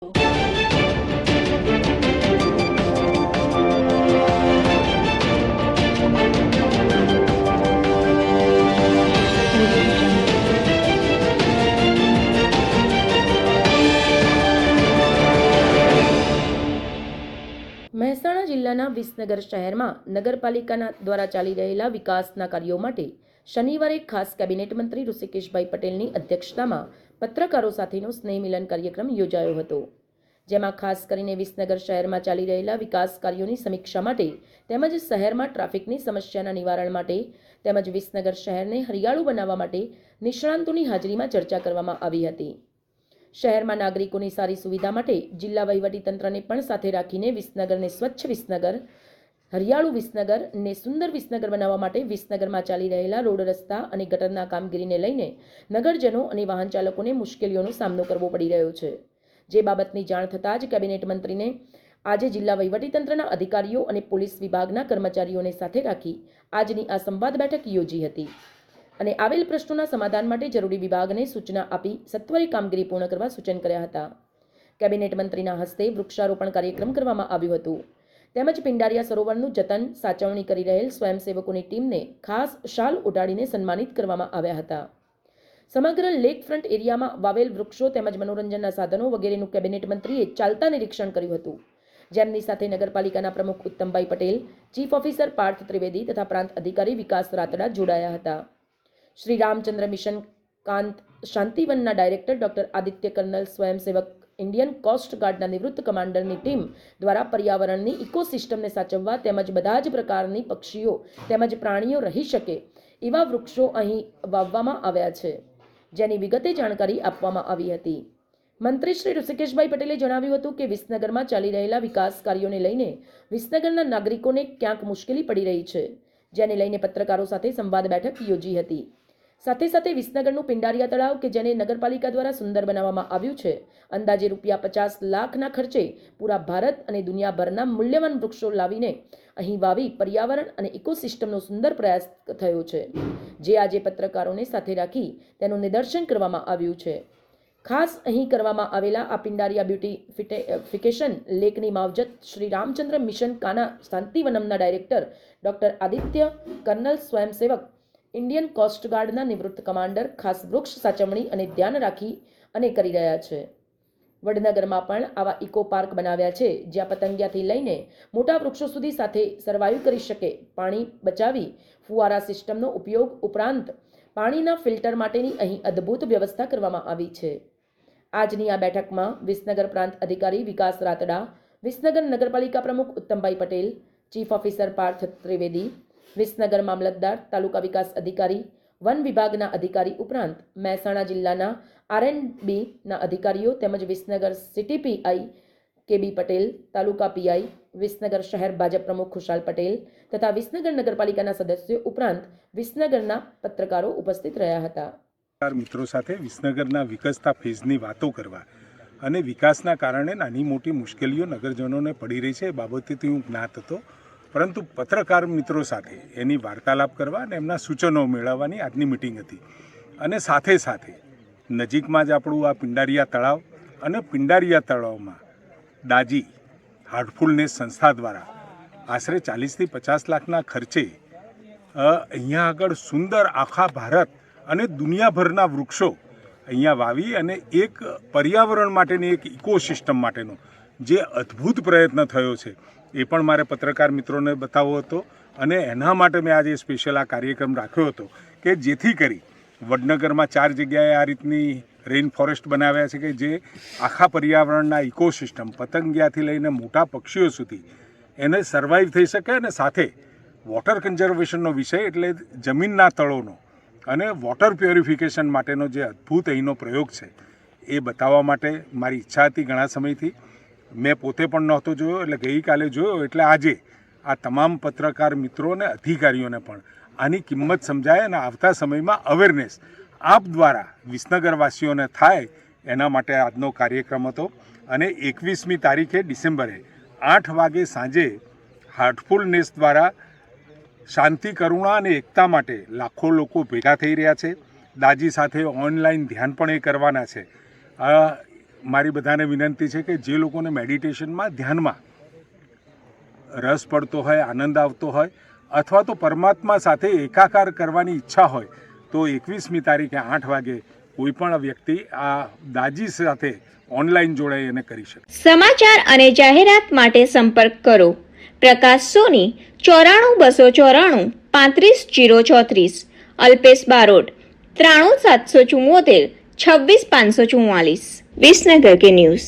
મહેસાણા જિલ્લાના વિસનગર શહેરમાં નગરપાલિકાના દ્વારા ચાલી રહેલા વિકાસના કાર્યો માટે શનિવારે ખાસ કેબિનેટ મંત્રી ઋષિકેશભાઈ પટેલની અધ્યક્ષતામાં પત્રકારો સાથેનો સ્નેહ મિલન કાર્યક્રમ યોજાયો હતો, જેમાં ખાસ કરીને વિસનગર શહેરમાં ચાલી રહેલા વિકાસ કાર્યોની સમીક્ષા માટે તેમજ શહેરમાં ટ્રાફિકની સમસ્યાના નિવારણ માટે તેમજ વિસનગર શહેરને હરિયાળું બનાવવા માટે નિષ્ણાંતોની હાજરીમાં ચર્ચા કરવામાં આવી હતી। શહેરમાં નાગરિકોની સારી સુવિધા માટે જિલ્લા વહીવટીતંત્રને પણ સાથે રાખીને વિસનગરને સ્વચ્છ વિસનગર, હરિયાળું વિસનગર ને સુંદર વિસનગર બનાવવા માટે વિસનગરમાં ચાલી રહેલા રોડ રસ્તા અને ગટરના કામગીરીને લઈને નગરજનો અને વાહન ચાલકોને મુશ્કેલીઓનો સામનો કરવો પડી રહ્યો છે, જે બાબતની જાણ થતાં જ કેબિનેટ મંત્રીને આજે જિલ્લા વહીવટીતંત્રના અધિકારીઓ અને પોલીસ વિભાગના કર્મચારીઓને સાથે રાખી આજની આ સંવાદ બેઠક યોજી હતી અને આવેલ પ્રશ્નોના સમાધાન માટે જરૂરી વિભાગને સૂચના આપી સત્વરે કામગીરી પૂર્ણ કરવા સૂચન કર્યા હતા। કેબિનેટ મંત્રીના હસ્તે વૃક્ષારોપણ કાર્યક્રમ કરવામાં આવ્યું હતું, તેમજ પિંડારિયા સરોવરનું જતન સાચવણી કરી રહેલ સ્વયંસેવકોની ટીમને ખાસ શાલ ઓઢાડીને સન્માનિત કરવામાં આવ્યા હતા। સમગ્ર લેક ફ્રન્ટ એરિયામાં વાવેલ વૃક્ષો તેમજ મનોરંજનના સાધનો વગેરેનું કેબિનેટ મંત્રીએ ચાલતા નિરીક્ષણ કર્યું હતું, જેમની સાથે નગરપાલિકાના પ્રમુખ ઉત્તમભાઈ પટેલ, ચીફ ઓફિસર પાર્થ ત્રિવેદી તથા પ્રાંત અધિકારી વિકાસ રાતડા જોડાયા હતા। શ્રી રામચંદ્ર મિશન કાંત શાંતિવનના ડાયરેક્ટર ડોક્ટર આદિત્ય કર્નલ, સ્વયંસેવક ઇન્ડિયન કોસ્ટ ગાર્ડના નિવૃત્ત કમાન્ડરની ટીમ દ્વારા પર્યાવરણની ઇકોસિસ્ટમને સાચવવા તેમજ બધા જ પ્રકારની પક્ષીઓ તેમજ પ્રાણીઓ રહી શકે એવા વૃક્ષો અહીં વાવવામાં આવ્યા છે, જેની વિગતે જાણકારી આપવામાં આવી હતી। મંત્રી શ્રી ઋષિકેશભાઈ પટેલે જણાવ્યું હતું કે વિસનગરમાં ચાલી રહેલા વિકાસ કાર્યોને લઈને વિસનગરના નાગરિકોને ક્યાંક મુશ્કેલી પડી રહી છે, જેને લઈને પત્રકારો સાથે સંવાદ બેઠક યોજી હતી। સાથે સાથે વિસનગરનું પિંડારિયા તળાવ કે જેને નગરપાલિકા દ્વારા સુંદર બનાવવામાં આવ્યું છે, અંદાજે ₹50 લાખના ખર્ચે પૂરા ભારત અને દુનિયાભરના મૂલ્યવાન વૃક્ષો લાવીને અહીં વાવી પર્યાવરણ અને ઇકોસિસ્ટમનો સુંદર પ્રયાસ થયો છે, જે આજે પત્રકારોને સાથે રાખી તેનું નિદર્શન કરવામાં આવ્યું છે। ખાસ અહીં કરવામાં આવેલા આ પિંડારિયા બ્યુટિફિકેશન લેકની માવજત શ્રી રામચંદ્ર મિશન કાના શાંતિવનમના ડાયરેક્ટર ડોક્ટર આદિત્ય કર્નલ, સ્વયંસેવક ઇન્ડિયન કોસ્ટ ગાર્ડના નિવૃત્ત કમાન્ડર ખાસ વૃક્ષ સાચવણી અને ધ્યાન રાખી અને કરી રહ્યા છે। વડનગરમાં પણ આવા ઇકો પાર્ક બનાવ્યા છે, જ્યાં પતંગિયાથી લઈને મોટા વૃક્ષો સુધી સાથે સર્વાઈવ કરી શકે, પાણી બચાવી ફુવારા સિસ્ટમનો ઉપયોગ ઉપરાંત પાણીના ફિલ્ટર માટેની અહીં અદ્ભુત વ્યવસ્થા કરવામાં આવી છે। આજની આ બેઠકમાં વિસનગર પ્રાંત અધિકારી વિકાસ રાતડા, વિસનગર નગરપાલિકા પ્રમુખ ઉત્તમભાઈ પટેલ, ચીફ ઓફિસર પાર્થ ત્રિવેદી, વિસનગર મામલતદાર, તાલુકા વિકાસ અધિકારી, વન વિભાગના અધિકારી ઉપરાંત મહેસાણા જિલ્લાના R&Bના અધિકારીઓ તેમજ વિસનગર સિટી પીઆઈ કેબી પટેલ, તાલુકા પીઆઈ, વિસનગર શહેર ભાજપ પ્રમુખ ખુશાલ પટેલ તથા વિસનગર નગરપાલિકાના સદસ્યો ઉપરાંત વિસનગરના પત્રકારો ઉપસ્થિત રહ્યા હતા। મિત્રો સાથે વિસનગરના વિકસતા ફેઝની વાતો કરવા અને વિકાસના કારણે નાની મોટી મુશ્કેલીઓ નગરજનોને પડી રહી છે એ બાબતેથી હું જ્ઞાત હતો, પરંતુ પત્રકાર મિત્રો સાથે એની વાર્તાલાપ કરવા અને એમના સૂચનો મેળવવાની આજની મિટિંગ હતી। અને સાથે સાથે નજીકમાં જ આપણું આ પિંડારિયા તળાવ અને પિંડારિયા તળાવમાં દાજી હાર્ટફુલનેસ સંસ્થા દ્વારા આશરે 40 થી 50 લાખના ખર્ચે અહીંયા આગળ સુંદર આખા ભારત અને દુનિયાભરના વૃક્ષો અહીંયા વાવી અને એક પર્યાવરણ માટેની એક ઇકોસિસ્ટમ માટેનો જે અદ્ભુત પ્રયત્ન થયો છે એ પણ મારે પત્રકાર મિત્રોને બતાવવો હતો અને એના માટે મેં આજે સ્પેશિયલ આ કાર્યક્રમ રાખ્યો હતો કે જેથી કરી વડનગરમાં 4 જગ્યાએ આ રીતની રેઇન ફોરેસ્ટ બનાવ્યા છે કે જે આખા પર્યાવરણના ઇકોસિસ્ટમ પતંગિયાથી લઈને મોટા પક્ષીઓ સુધી એને સર્વાઈવ થઈ શકે અને સાથે વોટર કન્ઝર્વેશનનો વિષય એટલે જમીનના તળોનો અને વોટર પ્યોરિફિકેશન માટેનો જે અદ્ભુત અહીંનો પ્રયોગ છે એ બતાવવા માટે મારી ઈચ્છા હતી ઘણા સમયથી। મેં પોતે પણ નહોતો જોયો, એટલે ગઈકાલે જોયો, એટલે આજે આ તમામ પત્રકાર મિત્રો અને અધિકારીઓને પણ આની કિંમત સમજાય અને આવતા સમયમાં અવેરનેસ આપ દ્વારા વિસનગરવાસીઓને થાય એના માટે આજનો કાર્યક્રમ હતો। અને 21મી તારીખે ડિસેમ્બરે 8 વાગે સાંજે હાર્ટફુલનેસ દ્વારા શાંતિ, કરુણા અને એકતા માટે લાખો લોકો ભેગા થઈ રહ્યા છે। દાજી સાથે ઓનલાઈન ધ્યાન પણ એ કરવાના છે। મારી બધાને વિનંતી છે કે જે લોકોને મેડિટેશનમાં ધ્યાનમાં રસ પડતો હોય, આનંદ આવતો હોય અથવા તો પરમાત્મા સાથે એકાકાર કરવાની ઈચ્છા હોય તો 21મી તારીખે 8 વાગે કોઈ પણ વ્યક્તિ આ દાજી સાથે ઓનલાઈન જોડાઈ અને કરી શકે. સમાચાર અને જાહેરાત માટે સંપર્ક કરો પ્રકાશ સોની 94 294 35 034, અલ્પેશ બારોટ 93 774 26 544. વિસનગર કે ન્યૂઝ.